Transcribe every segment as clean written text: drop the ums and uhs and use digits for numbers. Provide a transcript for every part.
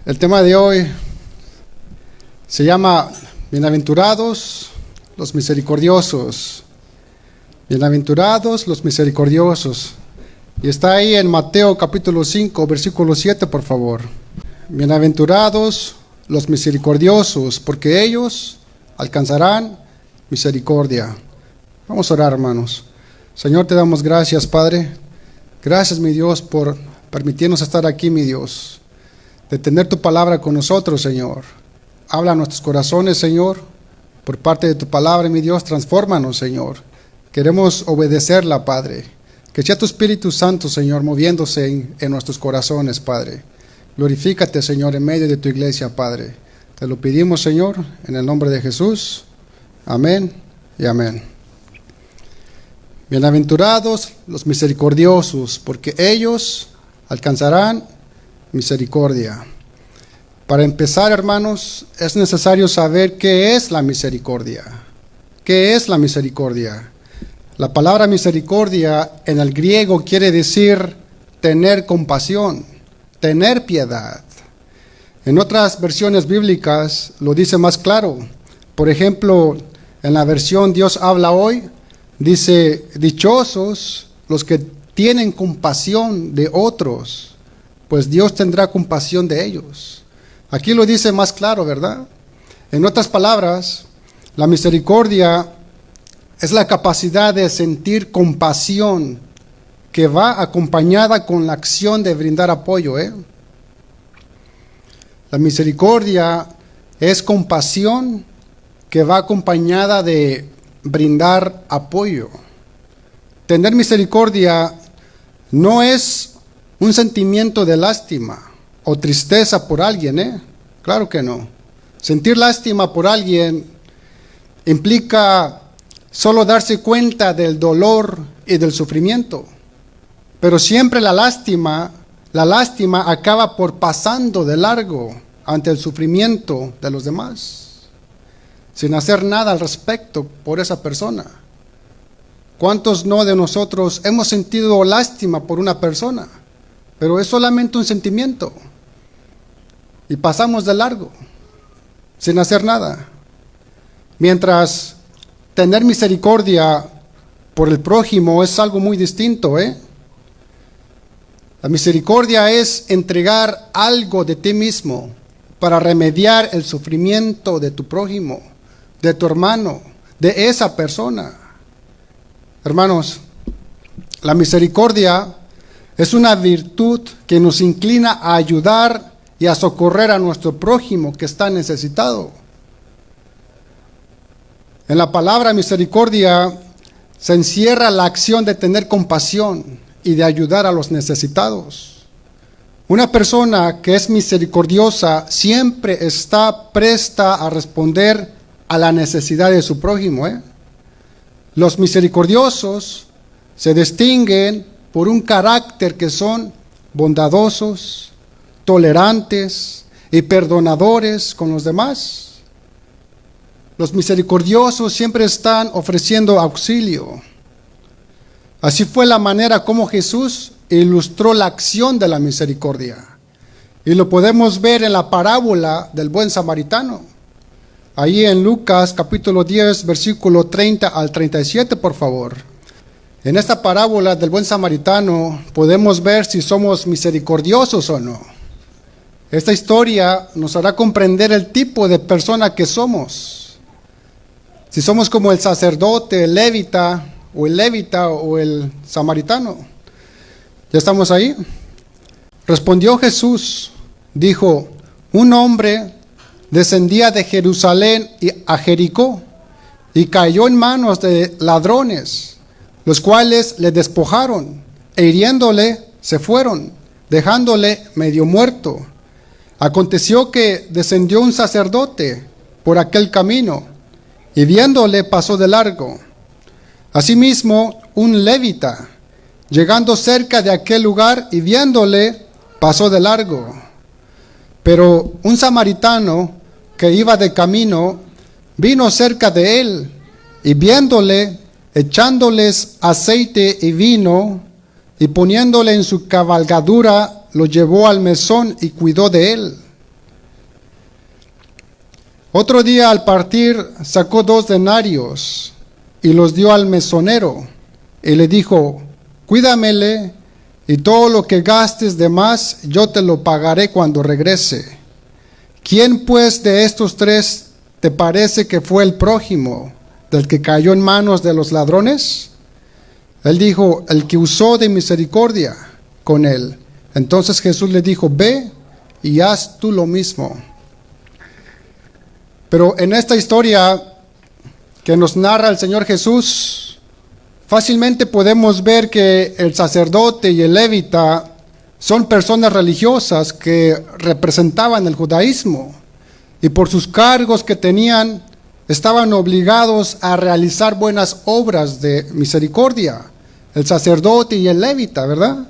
El tema de hoy se llama Bienaventurados los misericordiosos. Bienaventurados los misericordiosos. Y está ahí en Mateo capítulo 5, versículo 7, por favor. Bienaventurados los misericordiosos, porque ellos alcanzarán misericordia. Vamos a orar, hermanos. Señor, te damos gracias, Padre. Gracias, mi Dios, por permitirnos estar aquí, mi Dios. De tener tu palabra con nosotros, Señor. Habla a nuestros corazones, Señor. Por parte de tu palabra, mi Dios, transfórmanos, Señor. Queremos obedecerla, Padre. Que sea tu Espíritu Santo, Señor, moviéndose en nuestros corazones, Padre. Glorifícate, Señor, en medio de tu iglesia, Padre. Te lo pedimos, Señor, en el nombre de Jesús. Amén y amén. Bienaventurados los misericordiosos, porque ellos alcanzarán misericordia. Para empezar, hermanos, es necesario saber qué es la misericordia. ¿Qué es la misericordia? La palabra misericordia en el griego quiere decir tener compasión, tener piedad. En otras versiones bíblicas lo dice más claro. Por ejemplo, en la versión Dios habla hoy, dice, dichosos los que tienen compasión de otros, pues Dios tendrá compasión de ellos. Aquí lo dice más claro, ¿verdad? En otras palabras, la misericordia es la capacidad de sentir compasión que va acompañada con la acción de brindar apoyo. La misericordia es compasión que va acompañada de brindar apoyo. Tener misericordia no es un sentimiento de lástima o tristeza por alguien, Claro que no. Sentir lástima por alguien implica solo darse cuenta del dolor y del sufrimiento. Pero siempre la lástima acaba por pasando de largo ante el sufrimiento de los demás, sin hacer nada al respecto por esa persona. ¿Cuántos no de nosotros hemos sentido lástima por una persona? Pero es solamente un sentimiento. Y pasamos de largo, sin hacer nada. Mientras tener misericordia por el prójimo es algo muy distinto, La misericordia es entregar algo de ti mismo para remediar el sufrimiento de tu prójimo, de tu hermano, de esa persona. Hermanos, la misericordia es una virtud que nos inclina a ayudar y a socorrer a nuestro prójimo que está necesitado. En la palabra misericordia se encierra la acción de tener compasión y de ayudar a los necesitados. Una persona que es misericordiosa siempre está presta a responder a la necesidad de su prójimo. Los misericordiosos se distinguen por un carácter que son bondadosos, tolerantes y perdonadores con los demás. Los misericordiosos siempre están ofreciendo auxilio. Así fue la manera como Jesús ilustró la acción de la misericordia. Y lo podemos ver en la parábola del buen samaritano. Ahí en Lucas capítulo 10, versículo 30 al 37, por favor. En esta parábola del buen samaritano podemos ver si somos misericordiosos o no. Esta historia nos hará comprender el tipo de persona que somos. Si somos como el sacerdote, el levita o el samaritano. ¿Ya estamos ahí? Respondió Jesús, dijo, un hombre descendía de Jerusalén a Jericó y cayó en manos de ladrones, los cuales le despojaron e hiriéndole se fueron, dejándole medio muerto. Aconteció que descendió un sacerdote por aquel camino y viéndole pasó de largo. Asimismo, un levita, llegando cerca de aquel lugar y viéndole, pasó de largo. Pero un samaritano que iba de camino, vino cerca de él y viéndole, echándoles aceite y vino, y poniéndole en su cabalgadura, lo llevó al mesón y cuidó de él. Otro día al partir sacó 2 denarios y los dio al mesonero y le dijo: cuídamele, y todo lo que gastes de más yo te lo pagaré cuando regrese. ¿Quién pues de estos 3 te parece que fue el prójimo del que cayó en manos de los ladrones? Él dijo: el que usó de misericordia con él. Entonces Jesús le dijo: ve y haz tú lo mismo. Pero en esta historia que nos narra el Señor Jesús, fácilmente podemos ver que el sacerdote y el levita son personas religiosas que representaban el judaísmo, y por sus cargos que tenían estaban obligados a realizar buenas obras de misericordia. El sacerdote y el levita, ¿verdad?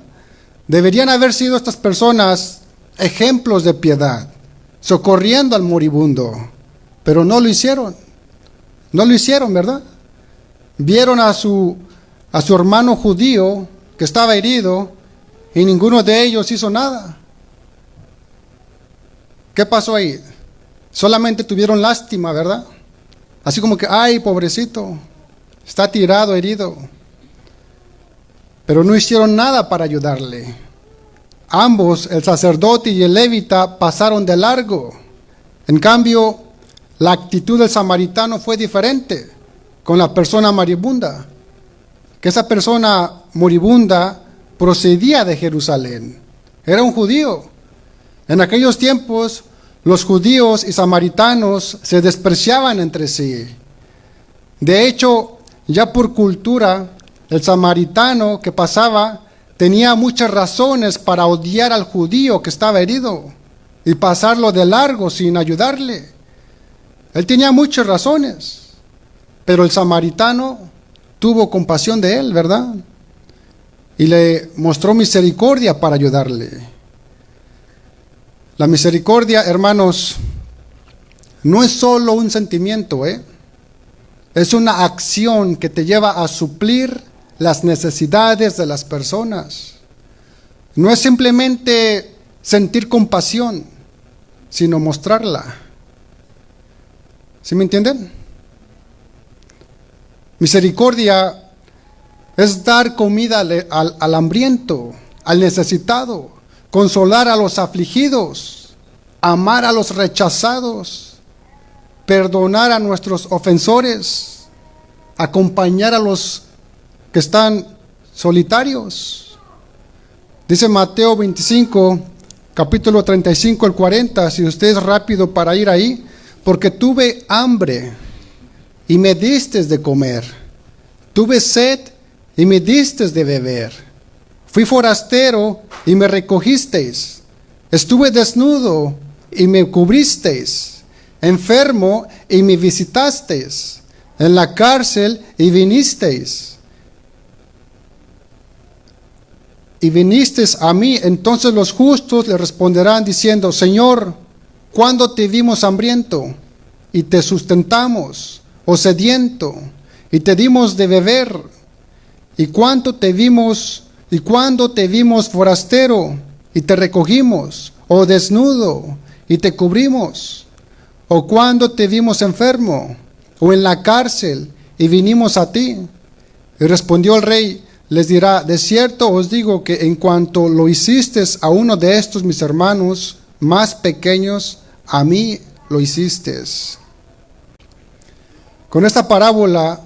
Deberían haber sido estas personas ejemplos de piedad, socorriendo al moribundo, pero no lo hicieron. No lo hicieron, ¿verdad? Vieron a su hermano judío que estaba herido y ninguno de ellos hizo nada. ¿Qué pasó ahí? Solamente tuvieron lástima, ¿verdad? Así como que, ay, pobrecito, está tirado, herido. Pero no hicieron nada para ayudarle. Ambos, el sacerdote y el levita, pasaron de largo. En cambio, la actitud del samaritano fue diferente con la persona moribunda. Que esa persona moribunda procedía de Jerusalén. Era un judío. En aquellos tiempos, los judíos y samaritanos se despreciaban entre sí. De hecho, ya por cultura, el samaritano que pasaba tenía muchas razones para odiar al judío que estaba herido y pasarlo de largo sin ayudarle. Él tenía muchas razones, pero el samaritano tuvo compasión de él, ¿verdad? Y le mostró misericordia para ayudarle. La misericordia, hermanos, no es solo un sentimiento, es una acción que te lleva a suplir las necesidades de las personas. No es simplemente sentir compasión, sino mostrarla. ¿Sí me entienden? Misericordia es dar comida al hambriento, al necesitado, consolar a los afligidos, amar a los rechazados, perdonar a nuestros ofensores, acompañar a los que están solitarios. Dice Mateo 25, capítulo 35 al 40, si usted es rápido para ir ahí: porque tuve hambre y me distes de comer, tuve sed y me distes de beber, fui forastero y me recogisteis, estuve desnudo y me cubristeis, enfermo y me visitasteis, en la cárcel y vinisteis. Y vinisteis a mí. Entonces los justos le responderán diciendo: Señor, ¿cuándo te vimos hambriento y te sustentamos, o sediento y te dimos de beber? ¿Y cuándo te vimos forastero y te recogimos, o desnudo y te cubrimos? ¿O cuándo te vimos enfermo o en la cárcel y vinimos a ti? Y respondió el rey, les dirá: de cierto os digo que en cuanto lo hiciste a uno de estos mis hermanos más pequeños, a mí lo hiciste. Con esta parábola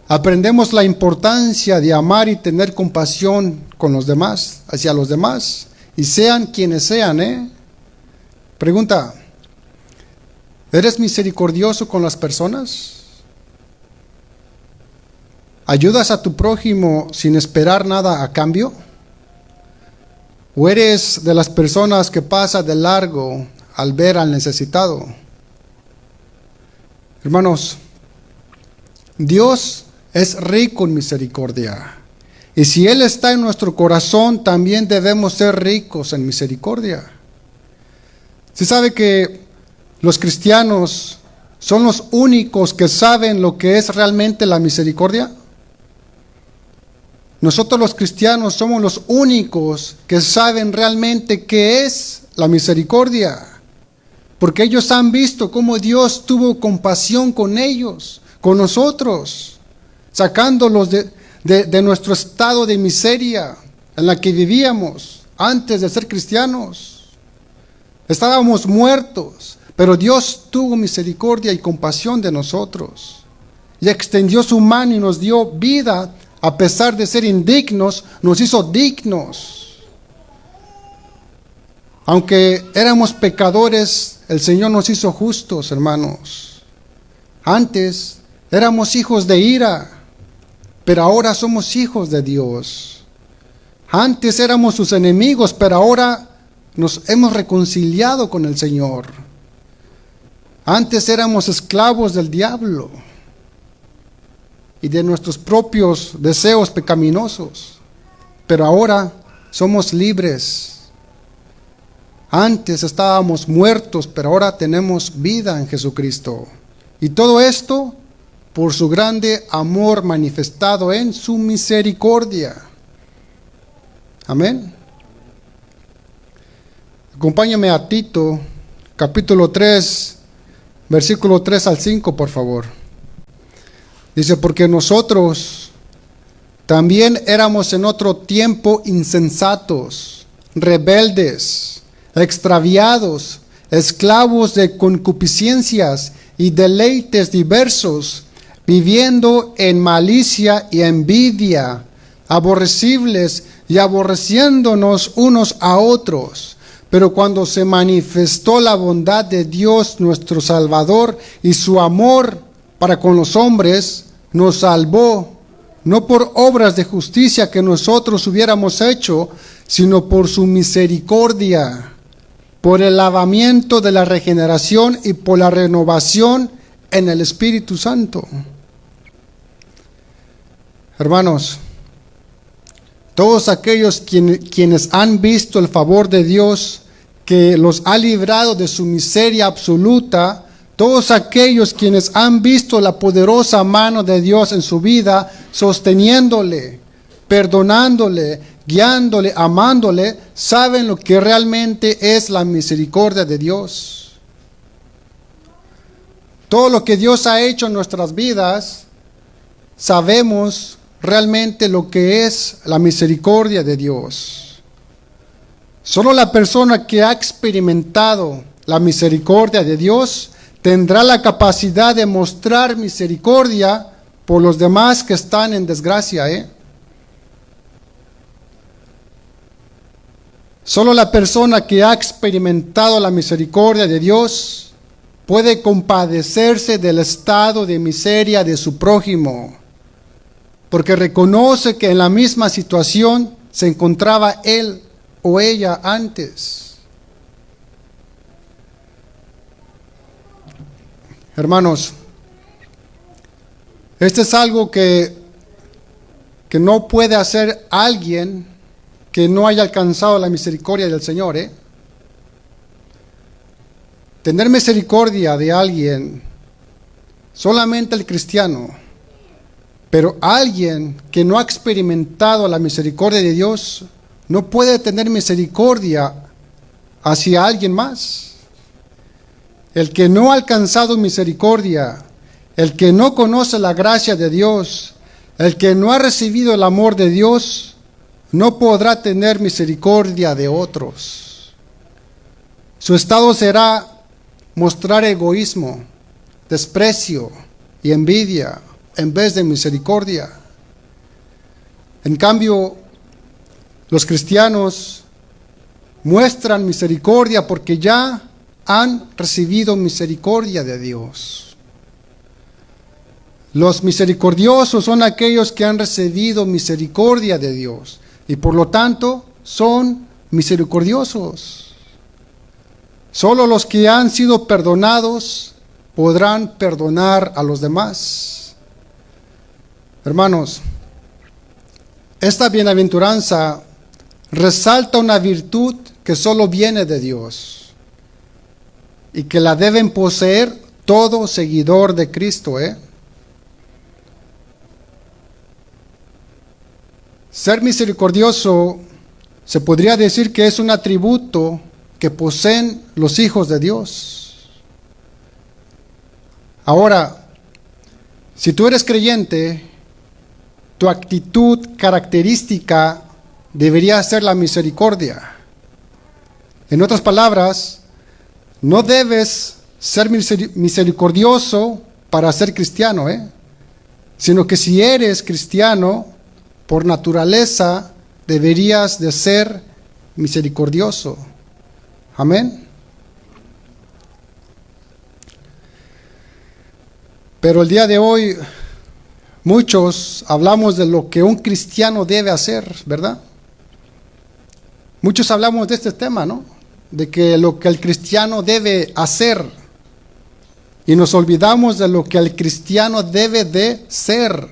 aprendemos la importancia de amar y tener compasión con los demás, hacia los demás, y sean quienes sean, Pregunta: ¿eres misericordioso con las personas? ¿Ayudas a tu prójimo sin esperar nada a cambio? ¿O eres de las personas que pasa de largo al ver al necesitado? Hermanos, Dios es rico en misericordia. Y si Él está en nuestro corazón, también debemos ser ricos en misericordia. ¿Sí sabe que los cristianos son los únicos que saben lo que es realmente la misericordia? Nosotros los cristianos somos los únicos que saben realmente qué es la misericordia. porque ellos han visto cómo Dios tuvo compasión con ellos, con nosotros, sacándolos de nuestro estado de miseria en la que vivíamos antes de ser cristianos. Estábamos muertos, pero Dios tuvo misericordia y compasión de nosotros y extendió su mano y nos dio vida. A pesar de ser indignos, nos hizo dignos. Aunque éramos pecadores, el Señor nos hizo justos, hermanos. Antes éramos hijos de ira, pero ahora somos hijos de Dios. Antes éramos sus enemigos, pero ahora nos hemos reconciliado con el Señor. Antes éramos esclavos del diablo y de nuestros propios deseos pecaminosos, pero ahora somos libres. Antes estábamos muertos, pero ahora tenemos vida en Jesucristo. Y todo esto por su grande amor manifestado en su misericordia. Amén. Acompáñame a Tito, capítulo 3, versículo 3 al 5, por favor. Dice, porque nosotros también éramos en otro tiempo insensatos, rebeldes, extraviados, esclavos de concupiscencias y deleites diversos, viviendo en malicia y envidia, aborrecibles y aborreciéndonos unos a otros. Pero cuando se manifestó la bondad de Dios nuestro Salvador y su amor para con los hombres, nos salvó, no por obras de justicia que nosotros hubiéramos hecho, sino por su misericordia, por el lavamiento de la regeneración y por la renovación en el Espíritu Santo. Hermanos, todos aquellos quienes han visto el favor de Dios que los ha librado de su miseria absoluta, todos aquellos quienes han visto la poderosa mano de Dios en su vida, sosteniéndole, perdonándole, guiándole, amándole, saben lo que realmente es la misericordia de Dios. Todo lo que Dios ha hecho en nuestras vidas, sabemos realmente lo que es la misericordia de Dios. Solo la persona que ha experimentado la misericordia de Dios tendrá la capacidad de mostrar misericordia por los demás que están en desgracia. Solo la persona que ha experimentado la misericordia de Dios puede compadecerse del estado de miseria de su prójimo, porque reconoce que en la misma situación se encontraba él o ella antes. Hermanos, este es algo que no puede hacer alguien que no haya alcanzado la misericordia del Señor. Tener misericordia de alguien, solamente el cristiano, pero alguien que no ha experimentado la misericordia de Dios, no puede tener misericordia hacia alguien más. El que no ha alcanzado misericordia, el que no conoce la gracia de Dios, el que no ha recibido el amor de Dios, no podrá tener misericordia de otros. Su estado será mostrar egoísmo, desprecio y envidia en vez de misericordia. En cambio, los cristianos muestran misericordia porque ya han recibido misericordia de Dios. Los misericordiosos son aquellos que han recibido misericordia de Dios y por lo tanto son misericordiosos. Solo los que han sido perdonados podrán perdonar a los demás. Hermanos, esta bienaventuranza resalta una virtud que solo viene de Dios y que la deben poseer todo seguidor de Cristo. Ser misericordioso se podría decir que es un atributo que poseen los hijos de Dios. Ahora, si tú eres creyente, tu actitud característica debería ser la misericordia. En otras palabras, no debes ser misericordioso para ser cristiano, sino que si eres cristiano, por naturaleza, deberías de ser misericordioso. Amén. Pero el día de hoy, muchos hablamos de lo que un cristiano debe hacer, ¿verdad? Muchos hablamos de este tema, ¿no? De que lo que el cristiano debe hacer. Y nos olvidamos de lo que el cristiano debe de ser.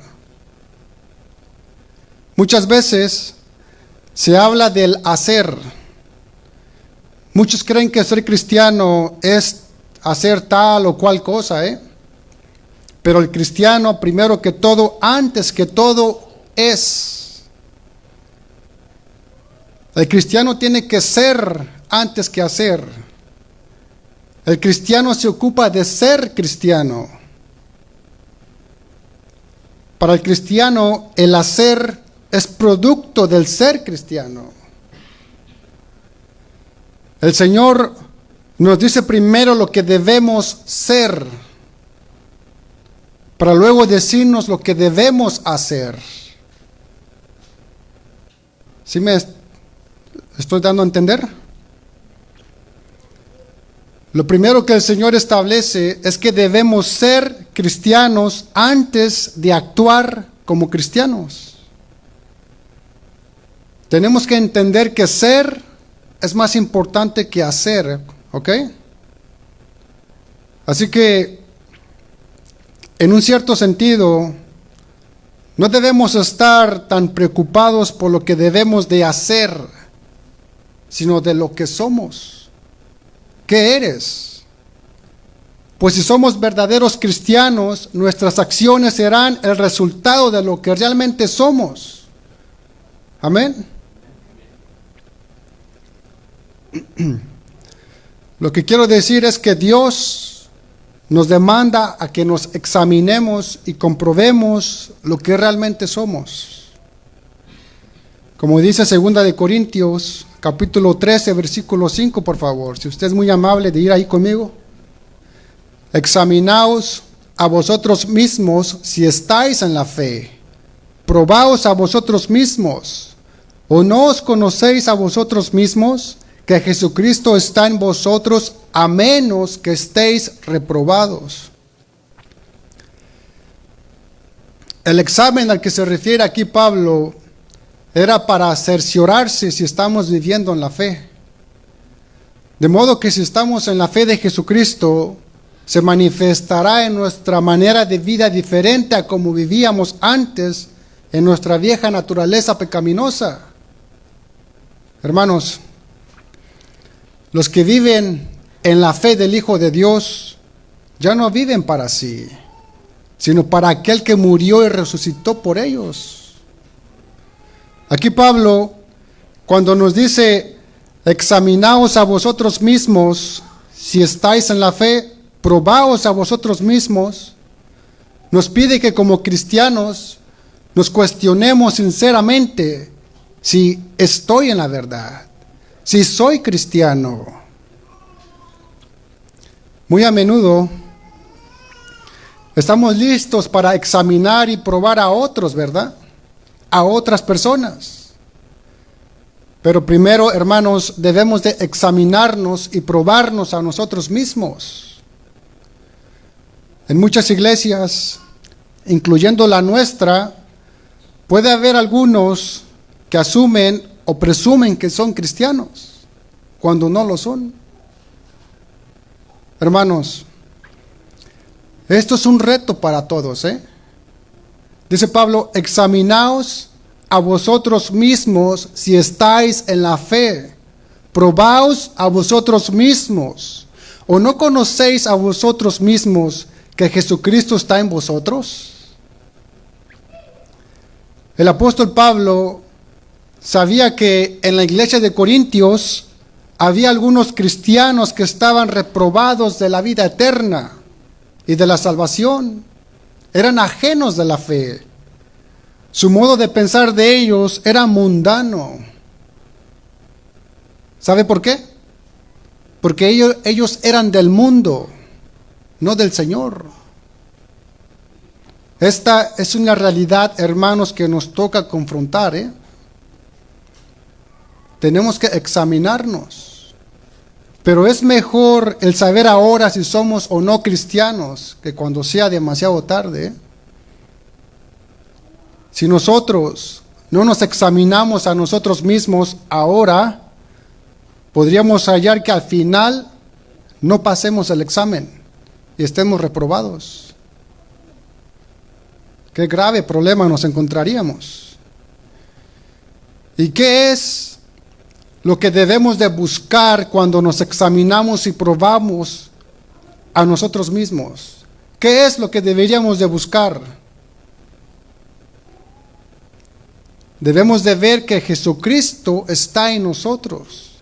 Muchas veces se habla del hacer. Muchos creen que ser cristiano es hacer tal o cual cosa, Pero el cristiano, primero que todo, antes que todo, es. El cristiano tiene que ser antes que hacer. El cristiano se ocupa de ser cristiano. Para el cristiano, el hacer es producto del ser cristiano. El Señor nos dice primero lo que debemos ser, para luego decirnos lo que debemos hacer. ¿Sí me estoy dando a entender? Lo primero que el Señor establece es que debemos ser cristianos antes de actuar como cristianos. Tenemos que entender que ser es más importante que hacer, ¿ok? Así que, en un cierto sentido, no debemos estar tan preocupados por lo que debemos de hacer, sino de lo que somos. ¿Qué eres? Pues si somos verdaderos cristianos, nuestras acciones serán el resultado de lo que realmente somos. Amén. Lo que quiero decir es que Dios nos demanda a que nos examinemos y comprobemos lo que realmente somos. Como dice 2 de Corintios, capítulo 13, versículo 5, por favor, si usted es muy amable de ir ahí conmigo. Examinaos a vosotros mismos si estáis en la fe. Probaos a vosotros mismos. ¿O no os conocéis a vosotros mismos que Jesucristo está en vosotros, a menos que estéis reprobados? El examen al que se refiere aquí Pablo era para cerciorarse si estamos viviendo en la fe. De modo que si estamos en la fe de Jesucristo, se manifestará en nuestra manera de vida diferente a como vivíamos antes en nuestra vieja naturaleza pecaminosa. Hermanos, los que viven en la fe del Hijo de Dios ya no viven para sí, sino para aquel que murió y resucitó por ellos. Aquí Pablo, cuando nos dice, examinaos a vosotros mismos si estáis en la fe, probaos a vosotros mismos, nos pide que como cristianos nos cuestionemos sinceramente si estoy en la verdad, si soy cristiano. Muy a menudo estamos listos para examinar y probar a otros, ¿verdad? A otras personas. Pero primero, hermanos, debemos de examinarnos y probarnos a nosotros mismos. En muchas iglesias, incluyendo la nuestra, puede haber algunos que asumen o presumen que son cristianos, cuando no lo son. Hermanos, esto es un reto para todos, Dice Pablo, examinaos a vosotros mismos si estáis en la fe. Probaos a vosotros mismos. ¿O no conocéis a vosotros mismos que Jesucristo está en vosotros? El apóstol Pablo sabía que en la iglesia de Corintios había algunos cristianos que estaban reprobados de la vida eterna. y de la salvación. Eran ajenos de la fe. Su modo de pensar de ellos era mundano. ¿Sabe por qué? Porque ellos eran del mundo, no del Señor. Esta es una realidad, hermanos, que nos toca confrontar, ¿eh? Tenemos que examinarnos. Pero es mejor el saber ahora si somos o no cristianos que cuando sea demasiado tarde, ¿eh? Si nosotros no nos examinamos a nosotros mismos ahora, podríamos hallar que al final no pasemos el examen y estemos reprobados. Qué grave problema nos encontraríamos. ¿Y qué es lo que debemos de buscar cuando nos examinamos y probamos a nosotros mismos? ¿Qué es lo que deberíamos de buscar? Debemos de ver que Jesucristo está en nosotros.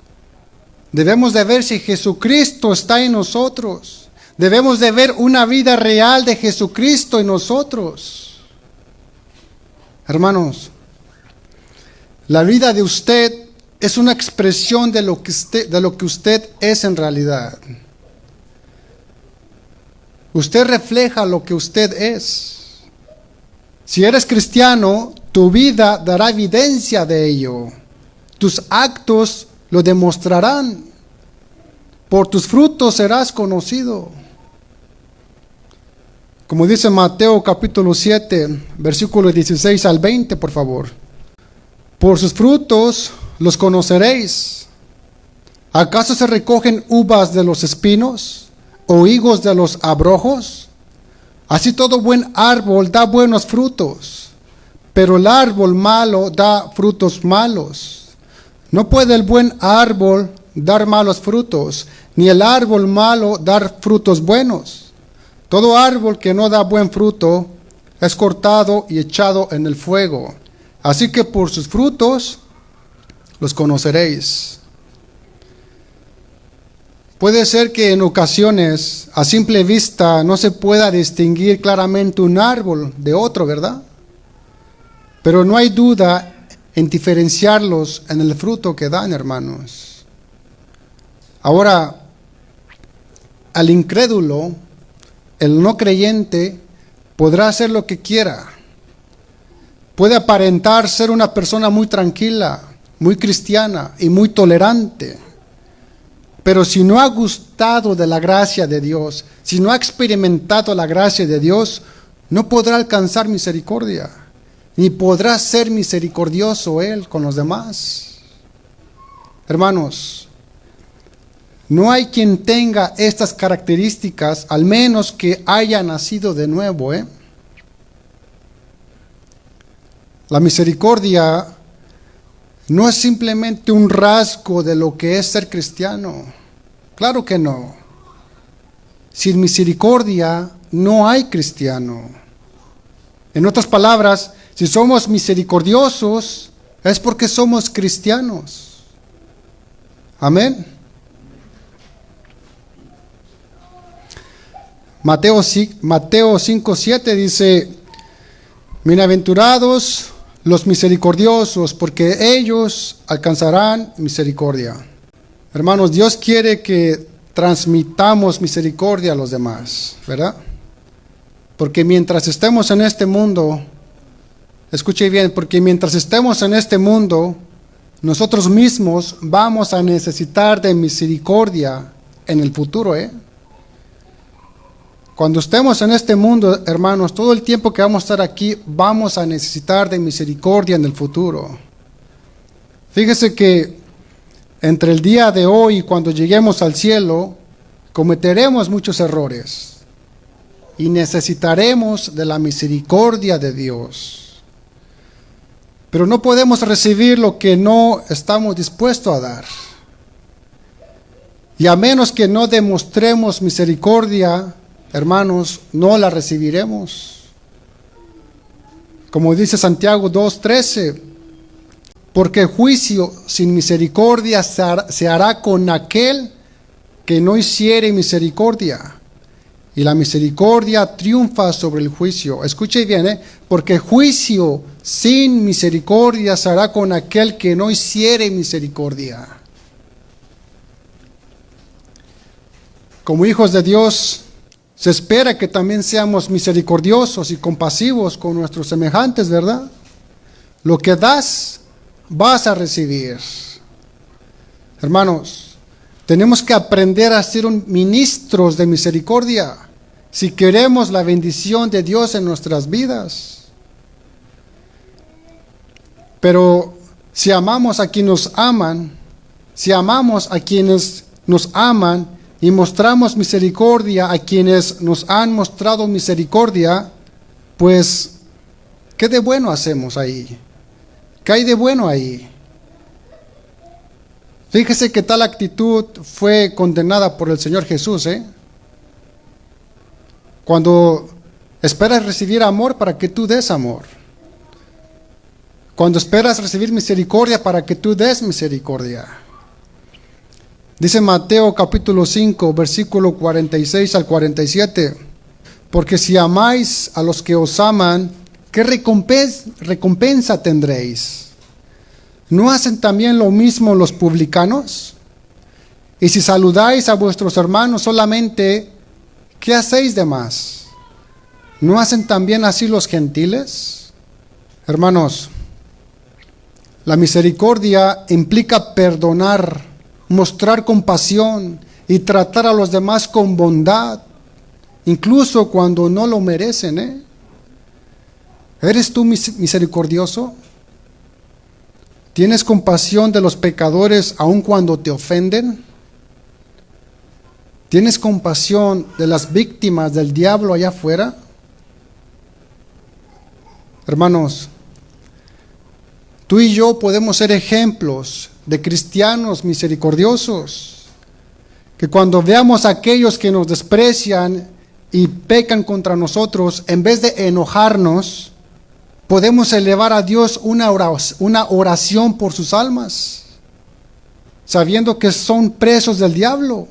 Debemos de ver si Jesucristo está en nosotros. Debemos de ver una vida real de Jesucristo en nosotros. Hermanos, la vida de usted es una expresión de lo que usted es en realidad. Usted refleja lo que usted es. Si eres cristiano, tu vida dará evidencia de ello. Tus actos lo demostrarán. Por tus frutos serás conocido. Como dice Mateo capítulo 7, versículos 16 al 20, por favor. Por sus frutos los conoceréis. ¿Acaso se recogen uvas de los espinos o higos de los abrojos? Así todo buen árbol da buenos frutos, pero el árbol malo da frutos malos. No puede el buen árbol dar malos frutos, ni el árbol malo dar frutos buenos. Todo árbol que no da buen fruto es cortado y echado en el fuego. Así que por sus frutos los conoceréis. Puede ser que en ocasiones, a simple vista, no se pueda distinguir claramente un árbol de otro, ¿verdad? Pero no hay duda en diferenciarlos en el fruto que dan, hermanos. Ahora, al incrédulo, el no creyente, podrá hacer lo que quiera. Puede aparentar ser una persona muy tranquila, muy cristiana y muy tolerante. Pero si no ha gustado de la gracia de Dios, si no ha experimentado la gracia de Dios, no podrá alcanzar misericordia, ni podrá ser misericordioso Él con los demás. Hermanos, no hay quien tenga estas características, al menos que haya nacido de nuevo, ¿eh? La misericordia no es simplemente un rasgo de lo que es ser cristiano. Claro que no. Sin misericordia no hay cristiano. En otras palabras, si somos misericordiosos, es porque somos cristianos. Amén. Mateo 5:7 dice: bienaventurados los misericordiosos, porque ellos alcanzarán misericordia. Hermanos, Dios quiere que transmitamos misericordia a los demás, ¿verdad? Porque mientras estemos en este mundo, escuche bien, porque mientras estemos en este mundo, nosotros mismos vamos a necesitar de misericordia en el futuro, ¿eh? Cuando estemos en este mundo, hermanos, todo el tiempo que vamos a estar aquí, vamos a necesitar de misericordia en el futuro. Fíjese que entre el día de hoy y cuando lleguemos al cielo, cometeremos muchos errores y necesitaremos de la misericordia de Dios. Pero no podemos recibir lo que no estamos dispuestos a dar. Y a menos que no demostremos misericordia, hermanos, no la recibiremos. Como dice Santiago 2:13, porque juicio sin misericordia se hará con aquel que no hiciere misericordia. y la misericordia triunfa sobre el juicio. Escuche bien, porque juicio sin misericordia se hará con aquel que no hiciere misericordia. Como hijos de Dios, se espera que también seamos misericordiosos y compasivos con nuestros semejantes, ¿verdad? Lo que das, vas a recibir. Hermanos, tenemos que aprender a ser ministros de misericordia si queremos la bendición de Dios en nuestras vidas. Pero si amamos a quienes nos aman, si amamos a quienes nos aman y mostramos misericordia a quienes nos han mostrado misericordia, pues, ¿qué de bueno hacemos ahí? ¿Qué hay de bueno ahí? Fíjese que tal actitud fue condenada por el Señor Jesús, Cuando esperas recibir amor para que tú des amor. Cuando esperas recibir misericordia para que tú des misericordia. Dice Mateo capítulo 5, versículo 46 al 47. Porque si amáis a los que os aman, ¿qué recompensa tendréis? ¿No hacen también lo mismo los publicanos? Y si saludáis a vuestros hermanos solamente, ¿qué hacéis de más? ¿No hacen también así los gentiles? Hermanos, la misericordia implica perdonar, mostrar compasión y tratar a los demás con bondad, incluso cuando no lo merecen, ¿Eres tú misericordioso? ¿Tienes compasión de los pecadores aun cuando te ofenden? ¿Tienes compasión de las víctimas del diablo allá afuera? Hermanos, tú y yo podemos ser ejemplos de cristianos misericordiosos, que cuando veamos a aquellos que nos desprecian y pecan contra nosotros, en vez de enojarnos, podemos elevar a Dios una oración por sus almas, sabiendo que son presos del diablo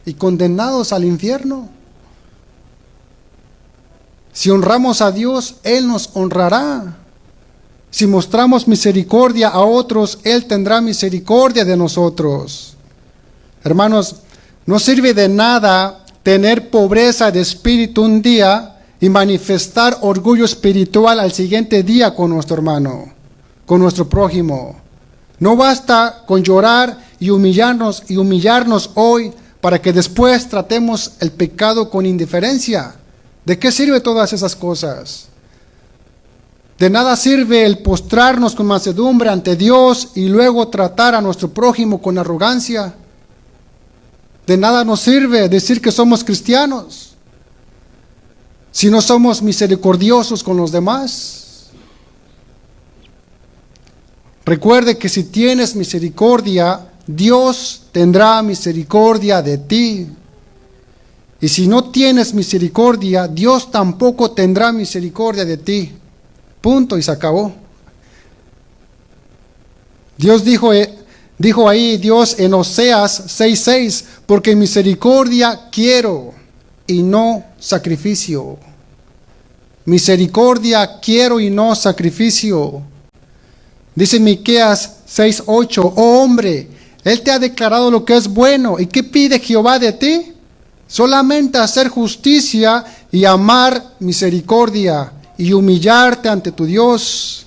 y condenados al infierno. Si honramos a Dios, Él nos honrará. Si mostramos misericordia a otros, Él tendrá misericordia de nosotros. Hermanos, no sirve de nada tener pobreza de espíritu un día y manifestar orgullo espiritual al siguiente día con nuestro hermano, con nuestro prójimo. No basta con llorar y humillarnos hoy para que después tratemos el pecado con indiferencia. ¿De qué sirve todas esas cosas? De nada sirve el postrarnos con mansedumbre ante Dios y luego tratar a nuestro prójimo con arrogancia. De nada nos sirve decir que somos cristianos si no somos misericordiosos con los demás. Recuerde que si tienes misericordia, Dios tendrá misericordia de ti. Y si no tienes misericordia, Dios tampoco tendrá misericordia de ti. Punto, y se acabó. Dios dijo ahí, Dios en Oseas 6:6, porque misericordia quiero y no sacrificio. Misericordia quiero y no sacrificio. Dice Miqueas 6:8, oh hombre, Él te ha declarado lo que es bueno. ¿Y qué pide Jehová de ti? Solamente hacer justicia y amar misericordia y humillarte ante tu Dios.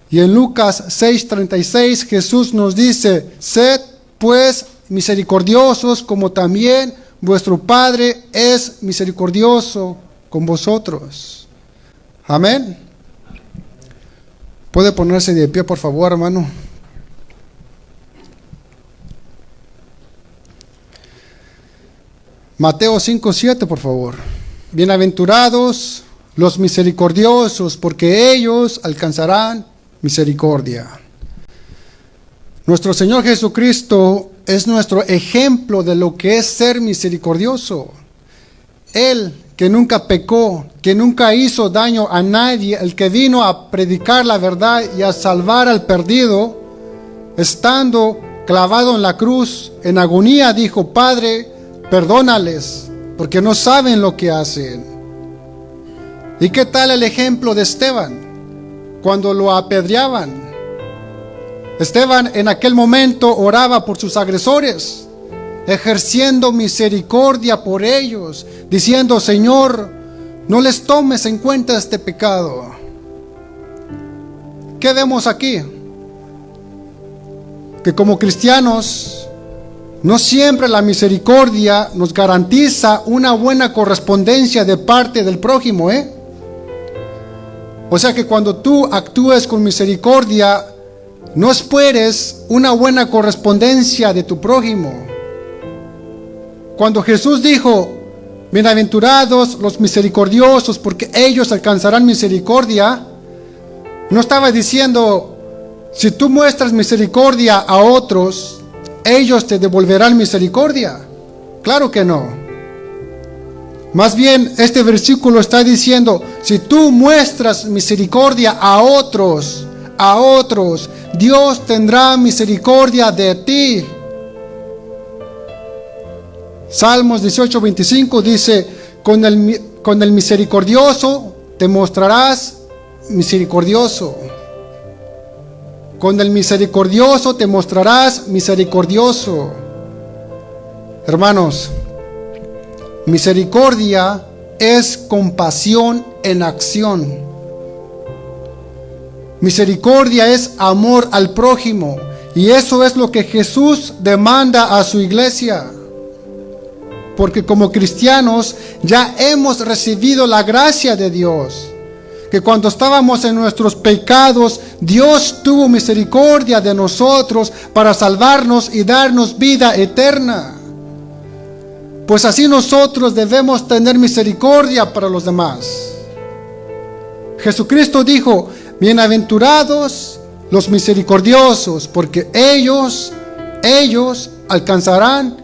Y en Lucas 6:36 Jesús nos dice, sed pues misericordiosos como también vuestro Padre es misericordioso con vosotros. Amén. ¿Puede ponerse de pie, por favor, hermano? Mateo 5:7, por favor. Bienaventurados los misericordiosos, porque ellos alcanzarán misericordia. Nuestro Señor Jesucristo es nuestro ejemplo de lo que es ser misericordioso. Él, que nunca pecó, que nunca hizo daño a nadie, el que vino a predicar la verdad y a salvar al perdido, estando clavado en la cruz, en agonía, dijo, Padre, perdónales, porque no saben lo que hacen. ¿Y qué tal el ejemplo de Esteban cuando lo apedreaban? Esteban en aquel momento oraba por sus agresores, ejerciendo misericordia por ellos, diciendo: Señor, no les tomes en cuenta este pecado. ¿Qué vemos aquí? Que como cristianos, no siempre la misericordia nos garantiza una buena correspondencia de parte del prójimo, O sea que cuando tú actúes con misericordia, no esperes una buena correspondencia de tu prójimo. Cuando Jesús dijo: bienaventurados los misericordiosos, porque ellos alcanzarán misericordia, no estaba diciendo: si tú muestras misericordia a otros, ellos te devolverán misericordia. Claro que no. Más bien, este versículo está diciendo: si tú muestras misericordia a otros, Dios tendrá misericordia de ti. Salmos 18:25 dice: con el misericordioso te mostrarás misericordioso. Con el misericordioso te mostrarás misericordioso. Hermanos, misericordia es compasión en acción. Misericordia es amor al prójimo, y eso es lo que Jesús demanda a su iglesia. Porque como cristianos ya hemos recibido la gracia de Dios, que cuando estábamos en nuestros pecados, Dios tuvo misericordia de nosotros para salvarnos y darnos vida eterna. Pues así nosotros debemos tener misericordia para los demás. Jesucristo dijo: bienaventurados los misericordiosos, porque ellos alcanzarán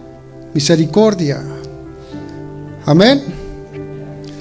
misericordia. Amén.